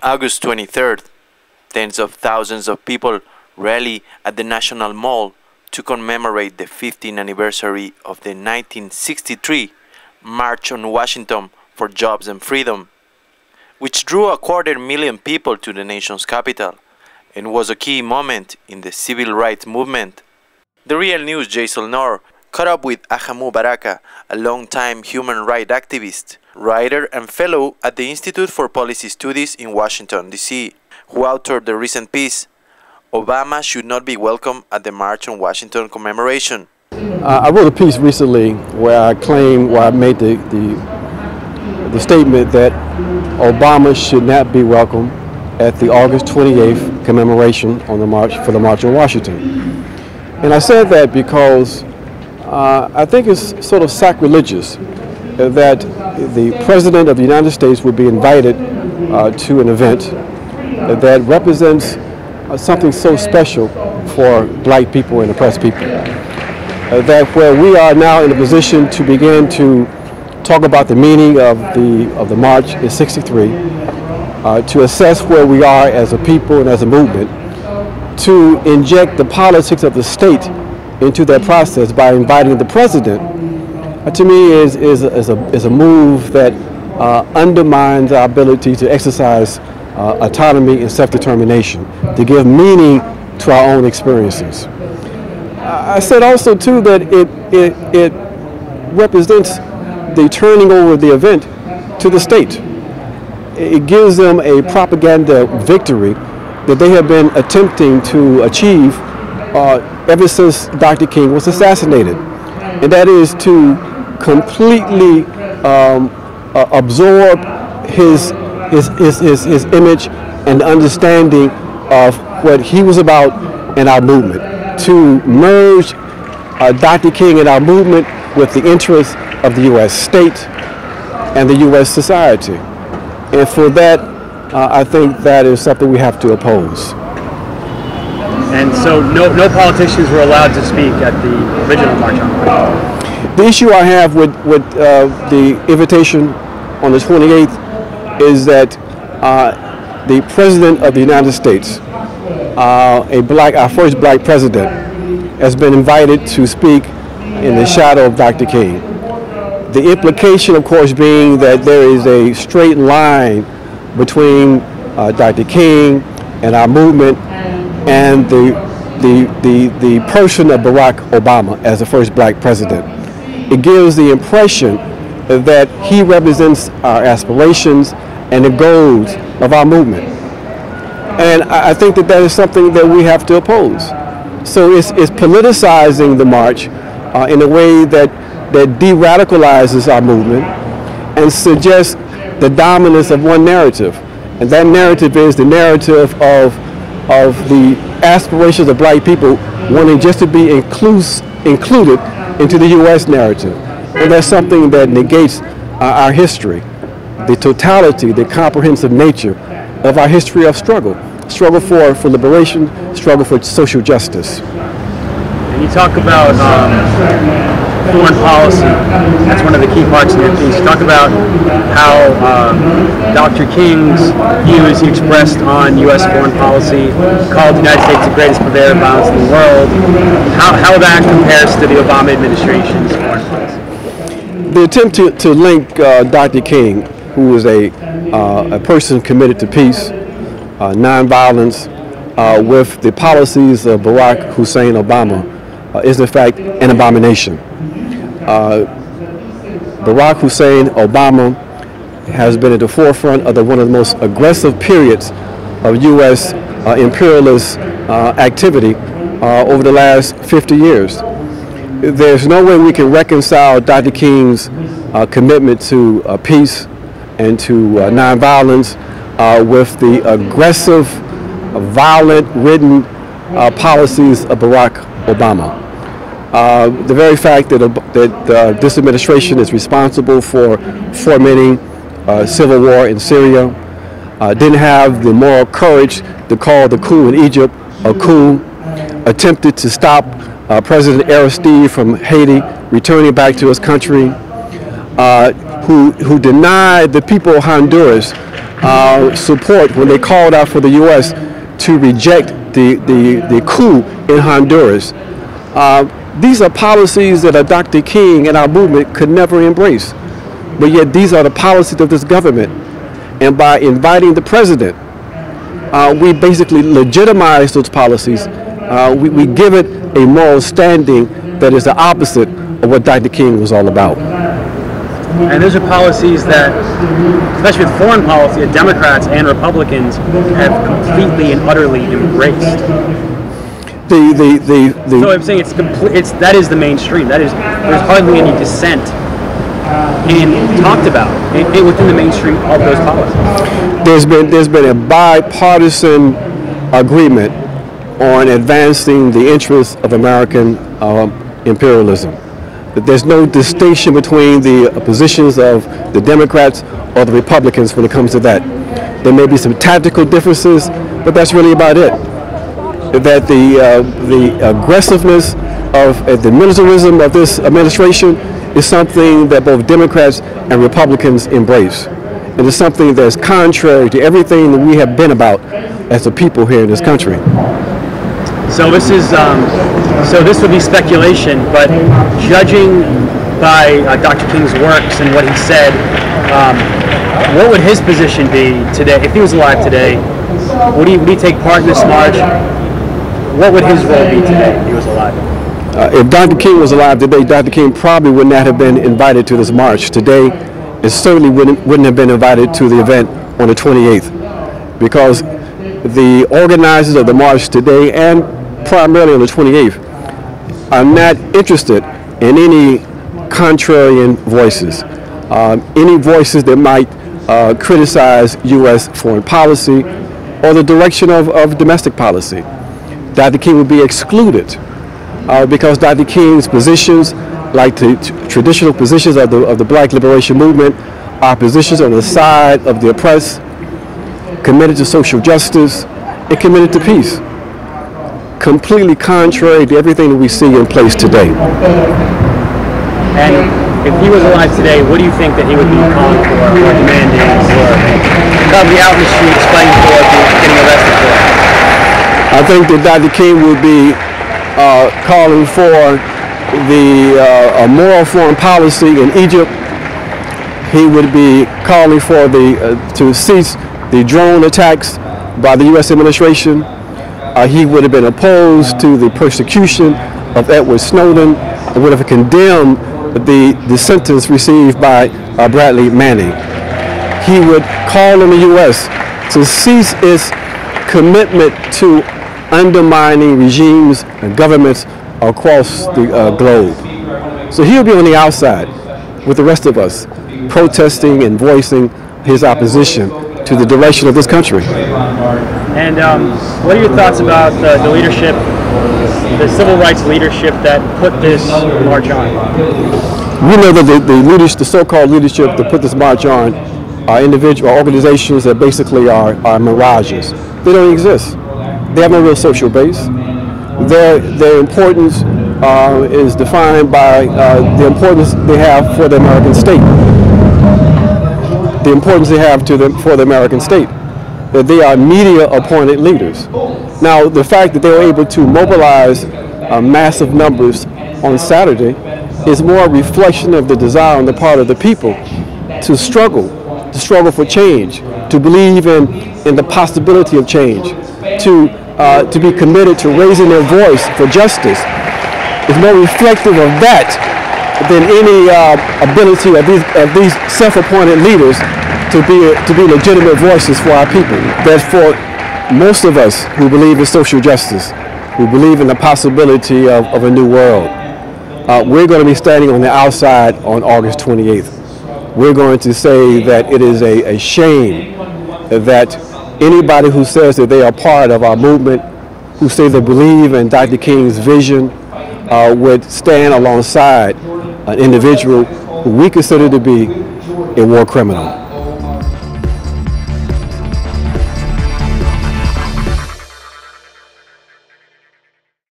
August 23rd, tens of thousands of people rally at the National Mall to commemorate the 15th anniversary of the 1963 March on Washington for Jobs and Freedom, which drew 250,000 people to the nation's capital and was a key moment in the civil rights movement. The Real News' Jason Knorr caught up with Ajamu Baraka, a longtime human rights activist, writer and fellow at the Institute for Policy Studies in Washington, D.C., who authored the recent piece, "Obama Should Not Be Welcome at the March on Washington Commemoration." I wrote a piece recently where I made the statement that Obama should not be welcome at the August 28th commemoration on the March on Washington. And I said that because I think it's sort of sacrilegious that the President of the United States would be invited to an event that represents something so special for black people and oppressed people. That where we are now in a position to begin to talk about the meaning of the march in '63, to assess where we are as a people and as a movement, to inject the politics of the state into that process by inviting the president, to me is a move that undermines our ability to exercise autonomy and self-determination, to give meaning to our own experiences. I said also too that it represents the turning over the event to the state. It gives them a propaganda victory that they have been attempting to achieve ever since Dr. King was assassinated, and that is to completely absorb his image and understanding of what he was about in our movement, to merge Dr. King and our movement with the interests of the U.S. state and the U.S. society. And for that, I think that is something we have to oppose. And so no politicians were allowed to speak at the original March on Washington. The issue I have with the invitation on the 28th is that the President of the United States, our first black president, has been invited to speak in the shadow of Dr. King. The implication, of course, being that there is a straight line between Dr. King and our movement and the person of Barack Obama as the first black president. It gives the impression that he represents our aspirations and the goals of our movement. And I think that is something that we have to oppose. So it's politicizing the march in a way that de-radicalizes our movement and suggests the dominance of one narrative. And that narrative is the narrative of the aspirations of black people wanting just to be included into the U.S. narrative. And that's something that negates our history, the totality, the comprehensive nature of our history of struggle for liberation, struggle for social justice. And you talk about foreign policy. That's one of the key parts of your piece. You talk about how Dr. King's views he expressed on U.S. foreign policy, called the United States the greatest purveyor of violence in the world. How that compares to the Obama administration's foreign policy? The attempt to link Dr. King, who was a person committed to peace, nonviolence, with the policies of Barack Hussein Obama, is in fact an abomination. Barack Hussein Obama has been at the forefront of one of the most aggressive periods of U.S. Imperialist activity over the last 50 years. There's no way we can reconcile Dr. King's commitment to peace and to nonviolence with the aggressive, violent-ridden policies of Barack Obama. The very fact that this administration is responsible for fomenting civil war in Syria, didn't have the moral courage to call the coup in Egypt a coup, attempted to stop President Aristide from Haiti returning back to his country, who denied the people of Honduras support when they called out for the U.S. to reject the coup in Honduras. These are policies that Dr. King and our movement could never embrace. But yet these are the policies of this government. And by inviting the president, we basically legitimize those policies. We give it a moral standing that is the opposite of what Dr. King was all about. And those are policies that, especially with foreign policy, that Democrats and Republicans have completely and utterly embraced. So I'm saying that is the mainstream. There's hardly any dissent talked about within the mainstream of those policies. There's been a bipartisan agreement on advancing the interests of American imperialism. There's no distinction between the positions of the Democrats or the Republicans when it comes to that. There may be some tactical differences, but that's really about it. That the aggressiveness of the militarism of this administration is something that both Democrats and Republicans embrace. It is something that's contrary to everything that we have been about as a people here in this country. So this would be speculation, but judging by Dr. King's works and what he said, what would his position be today if he was alive today? Would he take part in this march? What would his role be today if he was alive? If Dr. King was alive today, Dr. King probably would not have been invited to this march today. It certainly wouldn't have been invited to the event on the 28th, because the organizers of the march today and primarily on the 28th are not interested in any contrarian voices, any voices that might criticize U.S. foreign policy or the direction of domestic policy. Dr. King would be excluded because Dr. King's positions, like the traditional positions of the Black Liberation Movement, are positions on the side of the oppressed, committed to social justice, and committed to peace. Completely contrary to everything that we see in place today. And if he was alive today, what do you think that he would be calling for or demanding, or probably out in the street explaining for, getting arrested for? I think that Dr. King would be calling for a moral foreign policy in Egypt. He would be calling for to cease the drone attacks by the U.S. administration. He would have been opposed to the persecution of Edward Snowden and would have condemned the sentence received by Bradley Manning. He would call on the U.S. to cease its commitment to undermining regimes and governments across the globe. So he'll be on the outside with the rest of us, protesting and voicing his opposition to the direction of this country. And what are your thoughts about the leadership, the civil rights leadership that put this march on? We know that the so-called leadership that put this march on are individual organizations that basically are mirages. They don't exist. They have no real social base. Their importance is defined by the importance they have for the American state. The importance they have for the American state. That they are media-appointed leaders. Now, the fact that they were able to mobilize massive numbers on Saturday is more a reflection of the desire on the part of the people to struggle for change, to believe in the possibility of change, to be committed to raising their voice for justice. It's more reflective of that than any ability of these self-appointed leaders to be legitimate voices for our people. That for most of us who believe in social justice, who believe in the possibility of a new world, we're going to be standing on the outside on August 28th. We're going to say that it is a shame that anybody who says that they are part of our movement, who say they believe in Dr. King's vision, would stand alongside an individual who we consider to be a war criminal.